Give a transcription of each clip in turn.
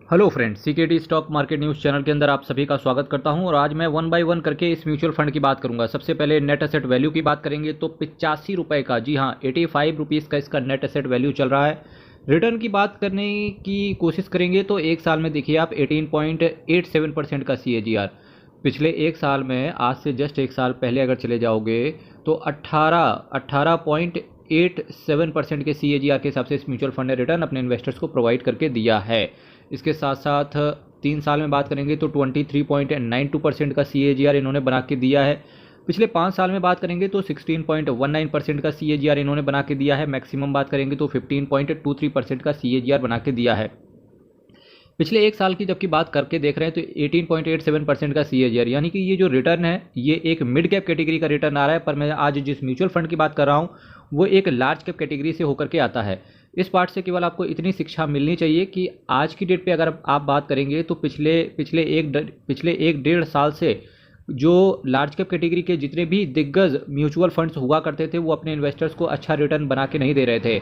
Hello friends, CKD stock market news channel के अंदर आप सभी का स्वागत करता हूं और आज मैं वन बाय वन करके इस म्यूचुअल फंड की बात करूंगा। सबसे पहले नेट एसेट वैल्यू की बात करेंगे तो 85 रुपये का, जी हां 85 रुपीज़ का इसका नेट एसेट वैल्यू चल रहा है। रिटर्न की बात करने की कोशिश करेंगे तो एक साल में देखिए आप 18.87% का CAGR। पिछले एक साल में आज से जस्ट एक साल पहले अगर चले जाओगे तो 18.87% के CAGR के हिसाब से इस म्यूचुअल फंड ने रिटर्न अपने इन्वेस्टर्स को प्रोवाइड करके दिया है। इसके साथ साथ 3 साल में बात करेंगे तो 23.92% का CAGR इन्होंने बना के दिया है। पिछले 5 साल में बात करेंगे तो 16.19% का CAGR इन्होंने बना के दिया है। मैक्सिमम बात करेंगे तो 15.23% का CAGR बना के दिया है। पिछले एक साल की जबकि बात करके देख रहे हैं तो 18.87% का CAGR, यानी कि ये जो रिटर्न है ये एक मिड कैप कैटेगरी का रिटर्न आ रहा है। पर मैं आज जिस म्यूचुअल फंड की बात कर रहा हूँ वो एक लार्ज कैप कैटेगरी से होकर के आता है। इस पार्ट से केवल आपको इतनी शिक्षा मिलनी चाहिए कि आज की डेट पे अगर आप बात करेंगे तो पिछले एक डेढ़ साल से जो लार्ज कैप कैटेगरी के जितने भी दिग्गज म्यूचुअल फंड्स हुआ करते थे वो अपने इन्वेस्टर्स को अच्छा रिटर्न बना के नहीं दे रहे थे।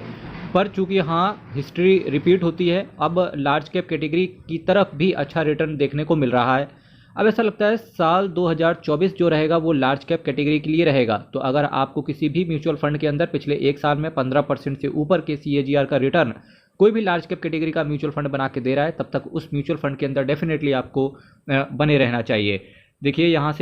पर चूंकि हाँ हिस्ट्री रिपीट होती है, अब लार्ज कैप कैटेगरी की तरफ भी अच्छा रिटर्न देखने को मिल रहा है। अब ऐसा लगता है साल 2024 जो रहेगा वो लार्ज कैप कैटेगरी के लिए रहेगा। तो अगर आपको किसी भी म्यूचुअल फंड के अंदर पिछले एक साल में 15% से ऊपर के CAGR का रिटर्न कोई भी लार्ज कैप कैटेगरी का म्यूचुअल फंड बना के दे रहा है, तब तक उस म्यूचुअल फंड के अंदर डेफिनेटली आपको बने रहना चाहिए। देखिए यहाँ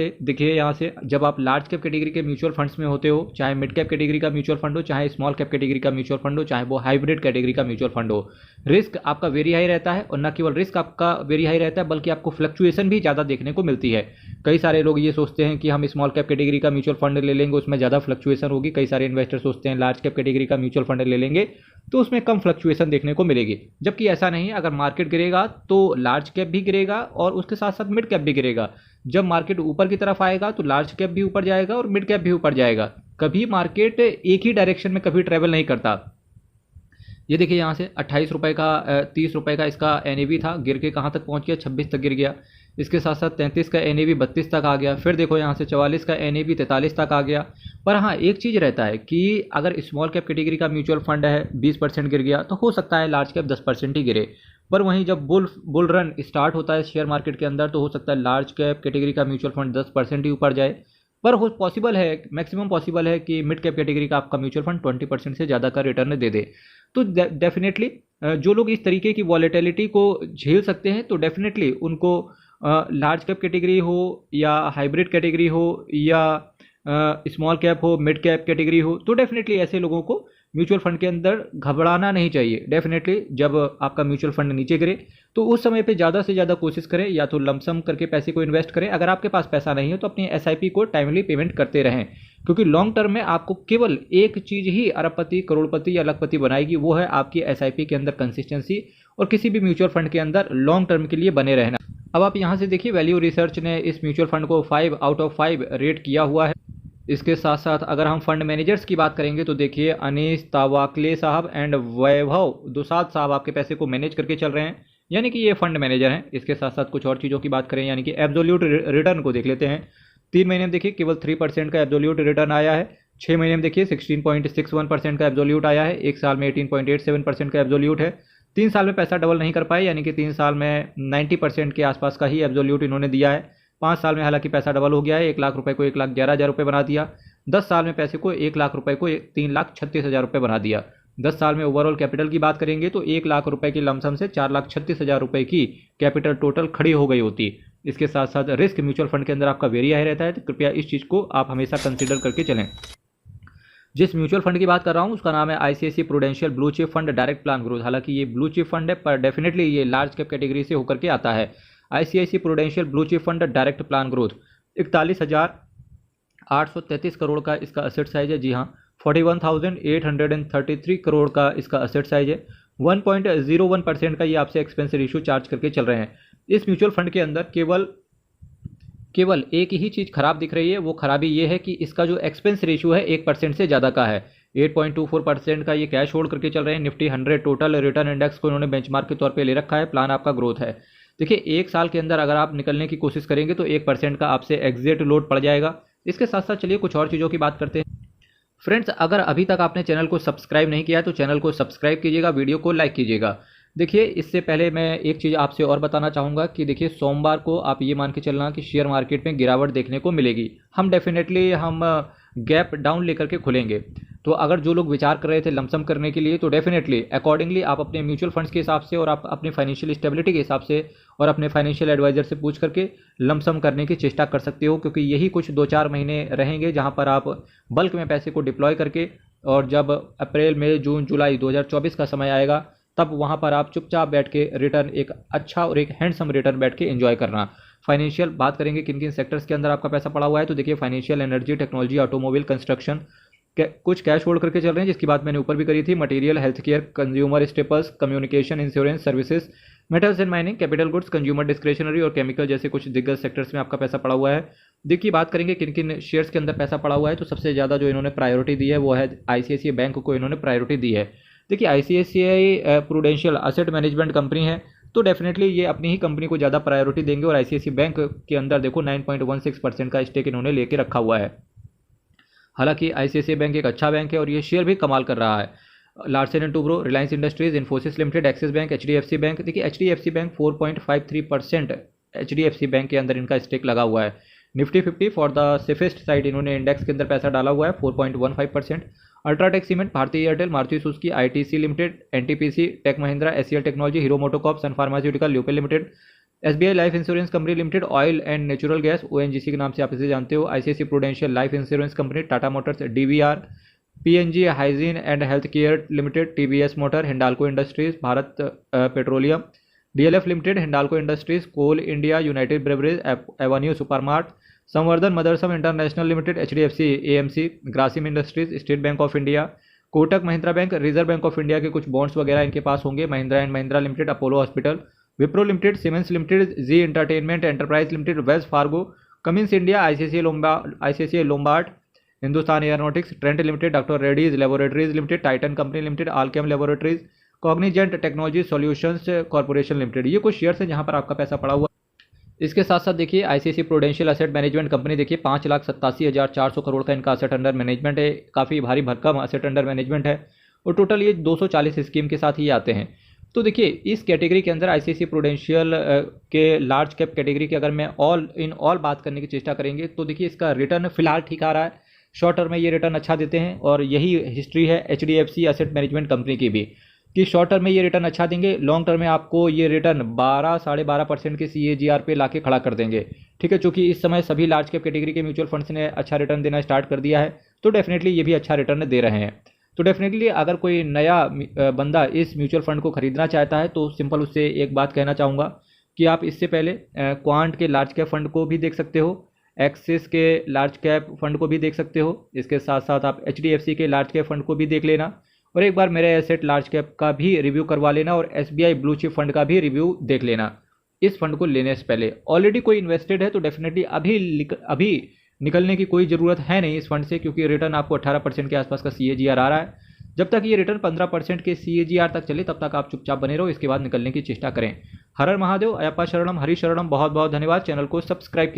से जब आप लार्ज कैप कैटेगरी के म्यूचुअल फंड्स में होते हो, चाहे मिड कैप कैटेगरी का म्यूचुअल फंड हो, चाहे स्मॉल कैप कैटेगरी का म्यूचुअल फंड हो, चाहे वो हाइब्रिड कैटेगरी का म्यूचुअल फंड हो, रिस्क आपका वेरी हाई रहता है। और न केवल रिस्क आपका वेरी हाई रहता है बल्कि आपको फ्लक्चुएशन भी ज़्यादा देखने को मिलती है। कई सारे लोग ये सोचते हैं कि हम स्मॉल कैप कैटेगरी का म्यूचुअल फंड ले लेंगे उसमें ज़्यादा फ्लक्चुएशन होगी। कई सारे इन्वेस्टर सोचते हैं लार्ज कैप कैटेगरी का म्यूचुअल फंड ले लेंगे तो उसमें कम फ्लक्चुएशन देखने को मिलेगी, जबकि ऐसा नहीं है। अगर मार्केट गिरेगा तो लार्ज कैप भी गिरेगा और उसके साथ साथ मिड कैप भी गिरेगा। जब मार्केट ऊपर की तरफ आएगा तो लार्ज कैप भी ऊपर जाएगा और मिड कैप भी ऊपर जाएगा। कभी मार्केट एक ही डायरेक्शन में कभी ट्रेवल नहीं करता। ये देखिए यहाँ से 28 रुपये का 30 रुपये का इसका NAV था, गिर के कहाँ तक पहुँच गया, 26 तक गिर गया। इसके साथ साथ 33 का NAV 32 तक आ गया। फिर देखो यहाँ से 44 का NAV 43 तक आ गया। पर हाँ एक चीज़ रहता है कि अगर स्मॉल कैप कैटेगरी का म्यूचुअल फंड है 20% गिर गया तो हो सकता है लार्ज कैप 10% ही गिरे। पर वहीं जब बुल रन स्टार्ट होता है शेयर मार्केट के अंदर तो हो सकता है लार्ज कैप कैटेगरी का म्यूचुअल फंड 10% ही ऊपर जाए। पर हो पॉसिबल है, मैक्सिमम पॉसिबल है कि मिड कैप कैटेगरी का आपका म्यूचुअल फंड 20% से ज़्यादा का रिटर्न दे दे। तो डेफिनेटली जो लोग इस तरीके की वॉलेटिलिटी को झेल सकते हैं तो डेफिनेटली उनको लार्ज कैप कैटेगरी हो या हाइब्रिड कैटेगरी हो या स्मॉल कैप हो, मिड कैप कैटेगरी हो, तो डेफिनेटली ऐसे लोगों को म्यूचुअल फंड के अंदर घबराना नहीं चाहिए। डेफिनेटली जब आपका म्यूचुअल फंड नीचे गिरे तो उस समय पे ज़्यादा से ज़्यादा कोशिश करें या तो लमसम करके पैसे को इन्वेस्ट करें। अगर आपके पास पैसा नहीं है तो अपनी SIP को टाइमली पेमेंट करते रहें, क्योंकि लॉन्ग टर्म में आपको केवल एक चीज़ ही अरबपति, करोड़पति या लखपति बनाएगी, वो है आपकी SIP के अंदर कंसिस्टेंसी और किसी भी म्यूचुअल फंड के अंदर लॉन्ग टर्म के लिए बने रहना। अब आप यहाँ से देखिए वैल्यू रिसर्च ने इस म्यूचुअल फंड को 5 आउट ऑफ 5 रेट किया हुआ है। इसके साथ साथ अगर हम फंड मैनेजर्स की बात करेंगे तो देखिए अनीस तावाकले साहब एंड वैभव दुसाद साहब आपके पैसे को मैनेज करके चल रहे हैं, यानी कि ये फंड मैनेजर हैं। इसके साथ साथ कुछ और चीज़ों की बात करें, यानी कि एब्सोल्यूट रिटर्न को देख लेते हैं। 3 महीने में देखिए केवल 3% का एब्सोल्यूट रिटर्न आया है। 6 महीने में देखिए 16.61% का एब्सोल्यूट आया है। एक साल में 18.87% का एब्सोल्यूट है। 3 साल में पैसा डबल नहीं कर पाए, यानी कि 3 साल में 90% के आसपास का ही एब्सोल्यूट इन्होंने दिया है। 5 साल में हालांकि पैसा डबल हो गया है, 1 लाख रुपए को 1,11,000 रुपये बना दिया। 10 साल में पैसे को 1 लाख रुपए को 3,36,000 रुपये बना दिया। 10 साल में ओवरऑल कैपिटल की बात करेंगे तो 1 लाख रुपए की लमसम से 4,36,000 रुपये की कैपिटल टोटल खड़ी हो गई होती। इसके साथ साथ रिस्क म्यूचुअल फंड के अंदर आपका वेरी हाई रहता है, तो कृपया इस चीज़ को आप हमेशा कंसिडर करके चलें। जिस म्यूचुअल फंड की बात कर रहा हूँ उसका नाम है ICICI prudential blue chip fund direct plan growth. हालांकि ये ब्लू चिप फंड है पर डेफिनेटली ये लार्ज कैप कैटेगरी से होकर के आता है। ICICI prudential blue chip fund direct plan growth 41,833 crore का इसका असेट साइज है। जी हाँ 41,833 करोड़ का इसका असेट साइज है। 1.01% का ये आपसे एक्सपेंस रेशियो चार्ज करके चल रहे हैं। इस म्यूचुअल फंड के अंदर केवल एक ही चीज़ खराब दिख रही है, वो खराबी ये है कि इसका जो एक्सपेंस रेशियो है 1% से ज़्यादा का है। 8.24% का ये कैश होल्ड करके चल रहे हैं। निफ्टी 100 टोटल रिटर्न इंडेक्स को इन्होंने बेंचमार्क के तौर पे ले रखा है। प्लान आपका ग्रोथ है। देखिए एक साल के अंदर अगर आप निकलने की कोशिश करेंगे तो 1% का आपसे एग्जिट लोड पड़ जाएगा। इसके साथ साथ चलिए कुछ और चीज़ों की बात करते हैं। फ्रेंड्स अगर अभी तक आपने चैनल को सब्सक्राइब नहीं किया है तो चैनल को सब्सक्राइब कीजिएगा, वीडियो को लाइक कीजिएगा। देखिए, इससे पहले मैं एक चीज़ आपसे और बताना चाहूँगा कि देखिए, सोमवार को आप ये मान के चलना कि शेयर मार्केट में गिरावट देखने को मिलेगी। हम डेफिनेटली गैप डाउन लेकर के खुलेंगे। तो अगर जो लोग विचार कर रहे थे लमसम करने के लिए, तो डेफिनेटली अकॉर्डिंगली आप अपने म्यूचुअल फंड्स के हिसाब से और आप अपनी फाइनेंशियल स्टेबिलिटी के हिसाब से और अपने फाइनेंशियल एडवाइजर से पूछ करके लमसम करने की चेष्टा कर सकते हो, क्योंकि यही कुछ 2-4 महीने रहेंगे जहाँ पर आप बल्क में पैसे को डिप्लॉय करके, और जब अप्रैल मई जून जुलाई 2024 का समय आएगा, तब वहाँ पर आप चुपचाप बैठ के रिटर्न, एक अच्छा और एक हैंडसम रिटर्न बैठ के एंजॉय करना। फाइनेंशियल बात करेंगे किन किन सेक्टर्स के अंदर आपका पैसा पड़ा हुआ है, तो देखिए, financial, energy, technology, automobile, construction, कुछ कैश होल्ड करके चल रहे हैं, जिसकी बात मैंने ऊपर भी करी थी। Material, health care, consumer staples, communication, insurance services, metals and mining, capital goods, consumer discretionary और केमिकल जैसे कुछ दिग्गज सेक्टर्स में आपका पैसा पड़ा हुआ है। देखिए, बात करेंगे किन किन शेयर्स के अंदर पैसा पड़ा हुआ है, तो सबसे ज़्यादा जो इन्होंने प्रायोरिटी दी है वो है आईसीआईसीआई बैंक को इन्होंने प्रायोरिटी दी है। देखिए, ICICI prudential asset management company है, तो डेफिनेटली ये अपनी ही कंपनी को ज़्यादा प्रायोरिटी देंगे। और आईसीआईसीआई बैंक के अंदर देखो 9.16% का स्टेक इन्होंने लेके रखा हुआ है। हालांकि आईसीआईसीआई बैंक एक अच्छा बैंक है और ये शेयर भी कमाल कर रहा है। Larsen and Toubro, Reliance Industries, Infosys Limited, Axis Bank, HDFC Bank. देखिए, एचडीएफसी बैंक 4.53% एचडीएफसी बैंक के अंदर इनका स्टेक लगा हुआ है। Nifty 50 for the safest side इन्होंने इंडेक्स के अंदर पैसा डाला हुआ है 4.15%। UltraTech Cement, Bharti Airtel, Maruti Suzuki, ITC Limited, NTPC, Tech Mahindra, HCL technology, Hero MotoCorp, Sun pharmaceutical, Lupin Limited, SBI Life Insurance Company Limited, Oil and natural gas, ONGC के नाम से आप इसे जानते हो, ICICI Prudential Life Insurance company, Tata Motors, DVR, PNG hygiene and health care limited, TVS Motor, Hindalco Industries, Bharat Petroleum, DLF limited, Hindalco Industries, Coal India, United Beverage, Avenue Supermart, Samvardhana Motherson International limited, HDFC AMC, Grasim Industries, State Bank of India, Kotak Mahindra Bank, Reserve Bank of India के कुछ bonds वगैरह इनके पास होंगे, Mahindra and Mahindra limited, Apollo hospital, Wipro limited, Siemens limited, Zee Entertainment Enterprise limited, Wells Fargo, Cummins India, ICICI Lombard, Hindustan Aeronautics, Trent limited, doctor Reddy's Laboratories limited, Titan company limited, Alkem Laboratories, Cognizant Technology Solutions Corporation limited. ये कुछ shares हैं जहां पर आपका पैसा पड़ा हुआ। इसके साथ साथ देखिए, ICICI prudential asset management company, देखिए 5,87,400 करोड़ का इनका असेट अंडर मैनेजमेंट है। काफ़ी भारी भरकम असेट अंडर मैनेजमेंट है और टोटल ये 240 स्कीम के साथ ही आते हैं। तो देखिए, इस कैटेगरी के अंदर आईसीआईसीआई प्रूडेंशियल के लार्ज कैप कैटेगरी की अगर मैं ऑल बात करने की चेष्टा करेंगे, तो देखिए इसका रिटर्न फिलहाल ठीक आ रहा है। शॉर्ट टर्म में ये रिटर्न अच्छा देते हैं और यही हिस्ट्री है एचडीएफसी एसेट मैनेजमेंट कंपनी की भी, कि शॉर्ट टर्म में ये रिटर्न अच्छा देंगे, लॉन्ग टर्म में आपको ये रिटर्न 12-12.5% के CAGR पे लाके खड़ा कर देंगे। ठीक है, चूंकि इस समय सभी लार्ज कैप कैटेगरी के म्यूचुअल फंड्स ने अच्छा रिटर्न देना स्टार्ट कर दिया है, तो डेफिनेटली ये भी अच्छा रिटर्न दे रहे हैं। तो डेफिनेटली अगर कोई नया बंदा इस म्यूचुअल फंड को खरीदना चाहता है, तो सिंपल उससे एक बात कहना चाहूँगा कि आप इससे पहले क्वांट के लार्ज कैप फंड को भी देख सकते हो, एक्सिस के लार्ज कैप फंड को भी देख सकते हो, इसके साथ साथ आप एचडीएफसी के लार्ज कैप फंड को भी देख लेना, और एक बार मेरे एसेट लार्ज कैप का भी रिव्यू करवा लेना, और एसबीआई ब्लू चिप फंड का भी रिव्यू देख लेना। इस फंड को लेने से पहले ऑलरेडी कोई इन्वेस्टेड है तो डेफिनेटली अभी निकलने की कोई ज़रूरत है नहीं इस फंड से, क्योंकि रिटर्न आपको 18% के आसपास का CAGR आ रहा है। जब तक ये रिटर्न 15% के CAGR तक चले, तब तक आप चुपचाप बने रहो, इसके बाद निकलने की चेष्टा करें। हर हर महादेव, अयप्पा शरणम, हरि शरणम। बहुत बहुत धन्यवाद। चैनल को सब्सक्राइब